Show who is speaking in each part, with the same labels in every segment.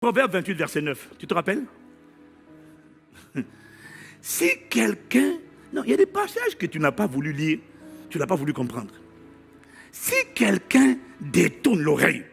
Speaker 1: Proverbe 28, verset 9. Tu te rappelles? Si quelqu'un... Non, il y a des passages que tu n'as pas voulu lire, tu n'as pas voulu comprendre. Si quelqu'un détourne l'oreille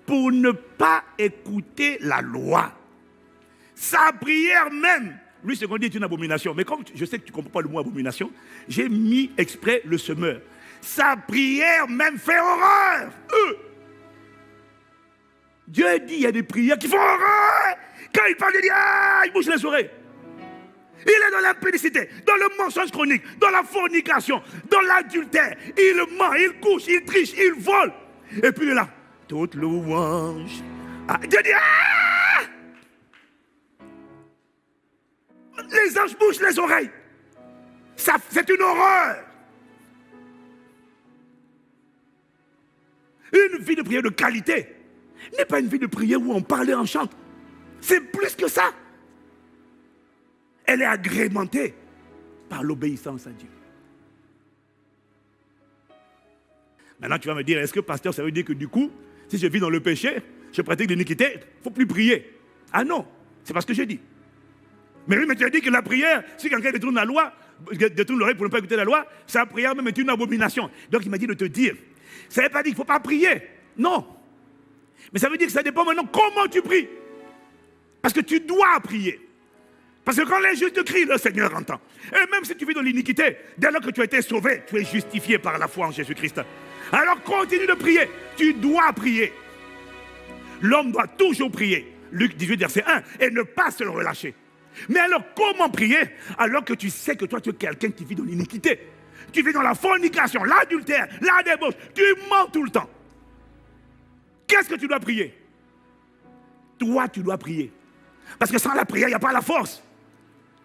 Speaker 1: pour ne pas écouter la loi, sa prière même, lui ce qu'on dit est une abomination. Mais comme je sais que tu ne comprends pas le mot abomination, j'ai mis exprès le semeur. Sa prière même fait horreur. Dieu dit il y a des prières qui font horreur. Quand il parle, il dit il bouge les oreilles. Il est dans l'impudicité, dans le mensonge chronique, dans la fornication, dans l'adultère. Il ment, il couche, il triche, il vole. Et puis il est là. Toute louange. Dieu dit les anges bouchent les oreilles. Ça, c'est une horreur. Une vie de prière de qualité n'est pas une vie de prière où on parle et on chante. C'est plus que ça. Elle est agrémentée par l'obéissance à Dieu. Maintenant, tu vas me dire, est-ce que pasteur, ça veut dire que du coup, si je vis dans le péché, je pratique l'iniquité, il ne faut plus prier? Ah non, c'est pas ce que j'ai dit. Mais oui, mais tu as dit que la prière, si quelqu'un détourne la loi, détourne l'oreille pour ne pas écouter la loi, sa prière même est une abomination. Donc il m'a dit de te dire, ça ne veut pas dire qu'il ne faut pas prier. Non. Mais ça veut dire que ça dépend maintenant comment tu pries. Parce que tu dois prier. Parce que quand les justes crient, le Seigneur entend. Et même si tu vis dans l'iniquité, dès lors que tu as été sauvé, tu es justifié par la foi en Jésus-Christ. Alors continue de prier. Tu dois prier. L'homme doit toujours prier. Luc 18, verset 1. Et ne pas se le relâcher. Mais alors comment prier alors que tu sais que toi tu es quelqu'un qui vit dans l'iniquité? Tu vis dans la fornication, l'adultère, la débauche. Tu mens tout le temps. Qu'est-ce que tu dois prier? Toi tu dois prier. Parce que sans la prière, il n'y a pas la force.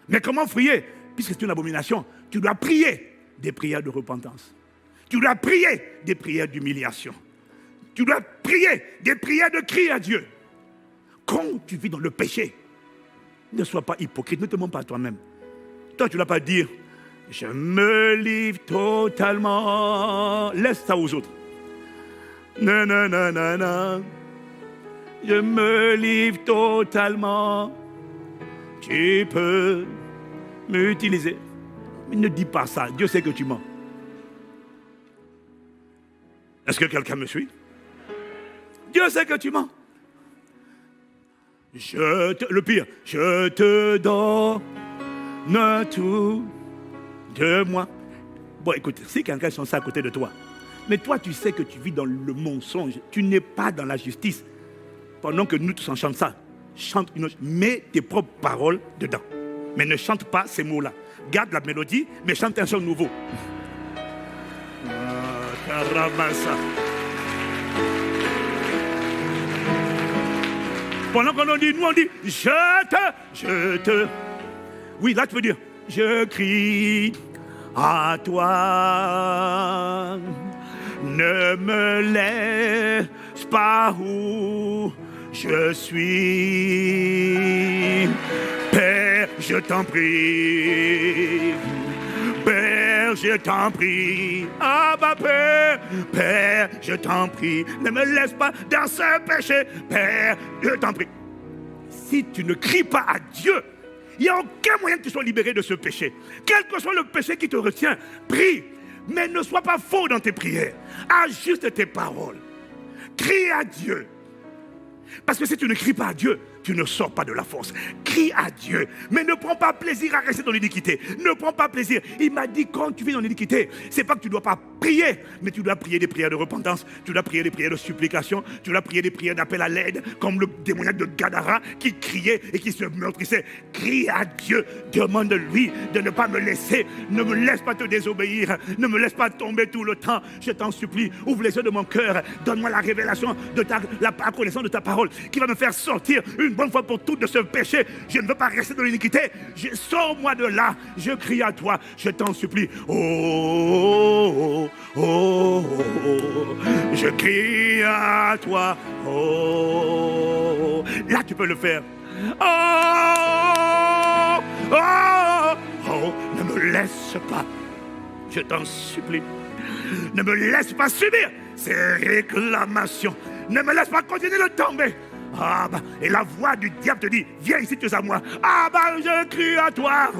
Speaker 1: Mais comment prier? Puisque c'est une abomination, tu dois prier des prières de repentance. Tu dois prier des prières d'humiliation. Tu dois prier des prières de cri à Dieu. Quand tu vis dans le péché, ne sois pas hypocrite, ne te mens pas à toi-même. Toi, tu ne dois pas dire, je me livre totalement. Laisse ça aux autres. Non, non, non, non, non. Je me livre totalement. Tu peux m'utiliser. Mais ne dis pas ça. Dieu sait que tu mens. Est-ce que quelqu'un me suit? Dieu sait que tu mens. Le pire, je te donne tout de moi. Bon, écoute, si quelqu'un chante ça à côté de toi, mais toi, tu sais que tu vis dans le mensonge, tu n'es pas dans la justice. Pendant que nous tous en chantons ça, chante une autre, mets tes propres paroles dedans. Mais ne chante pas ces mots-là. Garde la mélodie, mais chante un chant nouveau. Pendant qu'on dit, nous on dit, je te. Oui, là tu peux dire, je crie à toi. Ne me laisse pas où je suis. Père, je t'en prie. Père, je t'en prie. Ah, bah, Père, je t'en prie. Ne me laisse pas dans ce péché. Père, je t'en prie. Si tu ne cries pas à Dieu, il n'y a aucun moyen que tu sois libéré de ce péché. Quel que soit le péché qui te retient, prie. Mais ne sois pas faux dans tes prières. Ajuste tes paroles. Crie à Dieu. Parce que si tu ne cries pas à Dieu, tu ne sors pas de la force. Crie à Dieu. Mais ne prends pas plaisir à rester dans l'iniquité. Ne prends pas plaisir. Il m'a dit, quand tu vis dans l'iniquité, c'est pas que tu ne dois pas prier, mais tu dois prier des prières de repentance. Tu dois prier des prières de supplication. Tu dois prier des prières d'appel à l'aide, comme le démoniaque de Gadara qui criait et qui se meurtrissait. Crie à Dieu. Demande-lui de ne pas me laisser. Ne me laisse pas te désobéir. Ne me laisse pas tomber tout le temps. Je t'en supplie. Ouvre les yeux de mon cœur. Donne-moi la révélation de la connaissance de ta parole qui va me faire sortir une bonne fois pour toutes de ce péché. Je ne veux pas rester dans l'iniquité. Sors-moi de là. Je crie à toi. Je t'en supplie. Oh, oh, oh, oh. Je crie à toi. Oh. Là, tu peux le faire. Oh, oh, oh. Ne me laisse pas. Je t'en supplie. Ne me laisse pas subir ces réclamations. Ne me laisse pas continuer de tomber. Ah bah, et la voix du diable te dit, viens ici, tu es à moi. Ah bah, je crie à toi.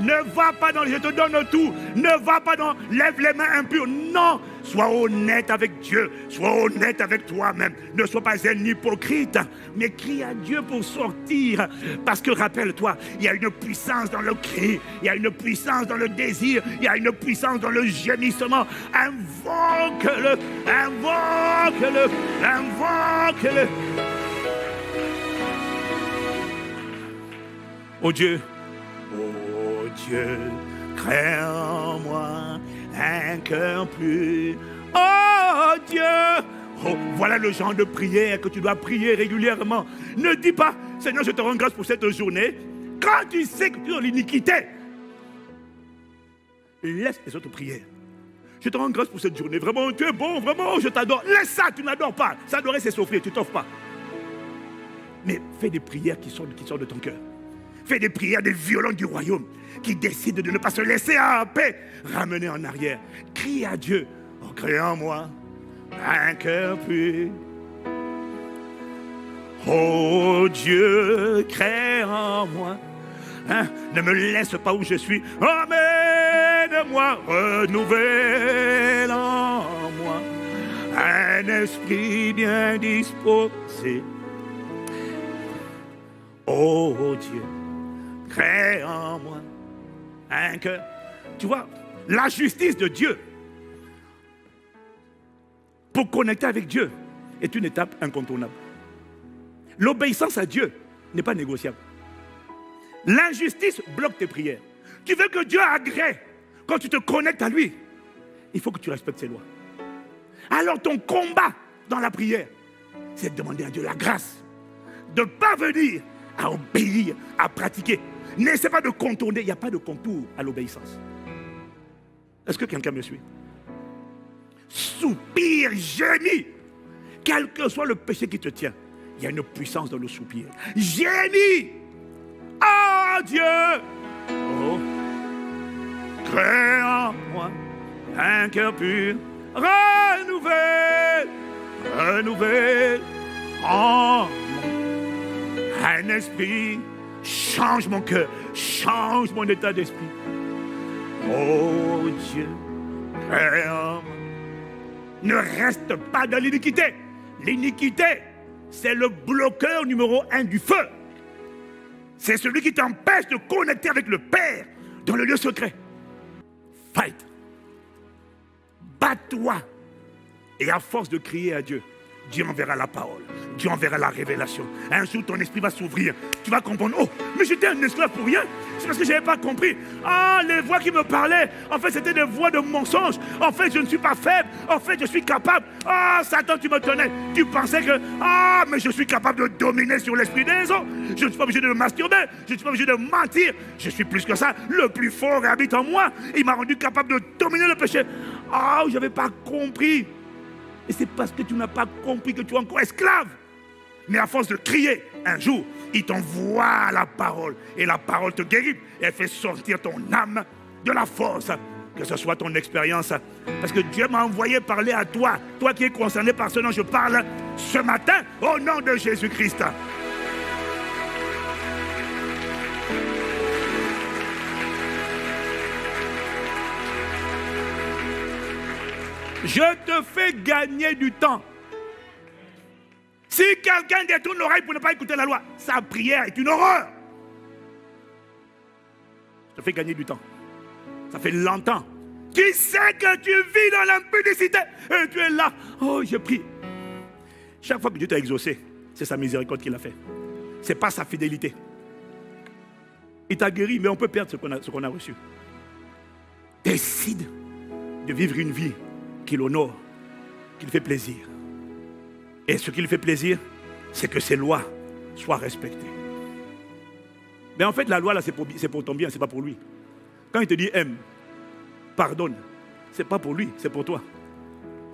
Speaker 1: Ne va pas dans, je te donne tout. Ne va pas dans, lève les mains impures. Non, sois honnête avec Dieu. Sois honnête avec toi-même. Ne sois pas un hypocrite, mais crie à Dieu pour sortir. Parce que rappelle-toi, il y a une puissance dans le cri. Il y a une puissance dans le désir. Il y a une puissance dans le gémissement. Invoque-le. Invoque-le. Invoque-le. Oh Dieu. Oh Dieu, crée en moi un cœur plus. Oh Dieu, oh, voilà le genre de prière que tu dois prier régulièrement. Ne dis pas, Seigneur, je te rends grâce pour cette journée. Quand tu sais que tu es dans l'iniquité, laisse les autres prières. Je te rends grâce pour cette journée. Vraiment, tu es bon, vraiment, je t'adore. Laisse ça, tu n'adores pas. S'adorer, c'est souffrir, tu t'offres pas. Mais fais des prières qui sortent de ton cœur. Fais des prières des violents du royaume qui décident de ne pas se laisser en paix, ramener en arrière. Crie à Dieu, oh, crée en moi un cœur pur. Oh Dieu, crée en moi. Ne me laisse pas où je suis. Emmène-moi, renouvelle en moi un esprit bien disposé. Oh Dieu, crée en moi un cœur. Tu vois, la justice de Dieu pour connecter avec Dieu est une étape incontournable. L'obéissance à Dieu n'est pas négociable. L'injustice bloque tes prières. Tu veux que Dieu agrée quand tu te connectes à lui. Il faut que tu respectes ses lois. Alors ton combat dans la prière, c'est de demander à Dieu la grâce de parvenir à obéir, à pratiquer. N'essaie pas de contourner, il n'y a pas de contour à l'obéissance. Est-ce que quelqu'un me suit? Soupir, gémis, quel que soit le péché qui te tient, il y a une puissance dans le soupir. Gémis, oh Dieu, oh, crée en moi un cœur pur, renouvelle en moi un esprit. Change mon cœur, change mon état d'esprit. Oh Dieu, crée en moi. Ne reste pas dans l'iniquité. L'iniquité, c'est le bloqueur numéro 1 du feu. C'est celui qui t'empêche de connecter avec le Père dans le lieu secret. Fight. Bats-toi. Et à force de crier à Dieu, Dieu enverra la parole. Dieu enverra la révélation. Un jour, ton esprit va s'ouvrir. Tu vas comprendre. Oh, mais j'étais un esclave pour rien. C'est parce que je n'avais pas compris. Ah, les voix qui me parlaient, en fait, c'était des voix de mensonges. En fait, je ne suis pas faible. En fait, je suis capable. Ah, Satan, tu me tenais. Tu pensais que, ah, mais je suis capable de dominer sur l'esprit des autres. Je ne suis pas obligé de me masturber. Je ne suis pas obligé de mentir. Je suis plus que ça. Le plus fort habite en moi. Il m'a rendu capable de dominer le péché. Ah, je n'avais pas compris. Et c'est parce que tu n'as pas compris que tu es encore esclave. Mais à force de crier, un jour, il t'envoie la parole. Et la parole te guérit. Et elle fait sortir ton âme de la force. Que ce soit ton expérience. Parce que Dieu m'a envoyé parler à toi. Toi qui es concerné par ce dont je parle ce matin. Au nom de Jésus-Christ. Je te fais gagner du temps. Si quelqu'un détourne l'oreille pour ne pas écouter la loi, sa prière est une horreur. Je te fais gagner du temps. Ça fait longtemps. Tu sais que tu vis dans l'impudicité et tu es là. Oh, je prie. Chaque fois que Dieu t'a exaucé, c'est sa miséricorde qu'il a fait. Ce n'est pas sa fidélité. Il t'a guéri, mais on peut perdre ce qu'on a reçu. Décide de vivre une vie qui l'honore, qui lui fait plaisir. Et ce qui lui fait plaisir, c'est que ses lois soient respectées. Mais en fait, la loi, là, c'est pour ton bien, ce n'est pas pour lui. Quand il te dit aime, pardonne, ce n'est pas pour lui, c'est pour toi.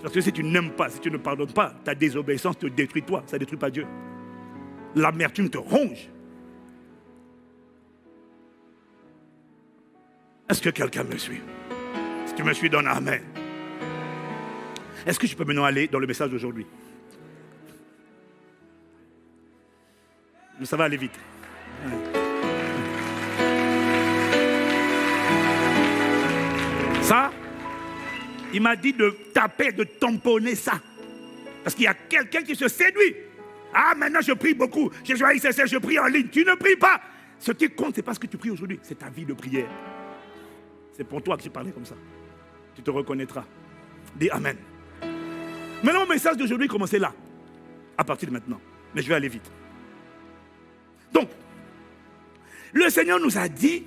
Speaker 1: Parce que si tu n'aimes pas, si tu ne pardonnes pas, ta désobéissance te détruit toi, ça ne détruit pas Dieu. L'amertume te ronge. Est-ce que quelqu'un me suit? Si tu me suis, donne amen. Est-ce que je peux maintenant aller dans le message d'aujourd'hui? Ça va aller vite. Ça, il m'a dit de taper, de tamponner ça. Parce qu'il y a quelqu'un qui se séduit. Ah, maintenant je prie beaucoup. Je joue à ICC, je prie en ligne. Tu ne pries pas. Ce qui compte, ce n'est pas ce que tu pries aujourd'hui. C'est ta vie de prière. C'est pour toi que j'ai parlé comme ça. Tu te reconnaîtras. Dis Amen. Maintenant, mon message d'aujourd'hui commence là. À partir de maintenant. Mais je vais aller vite. Donc, le Seigneur nous a dit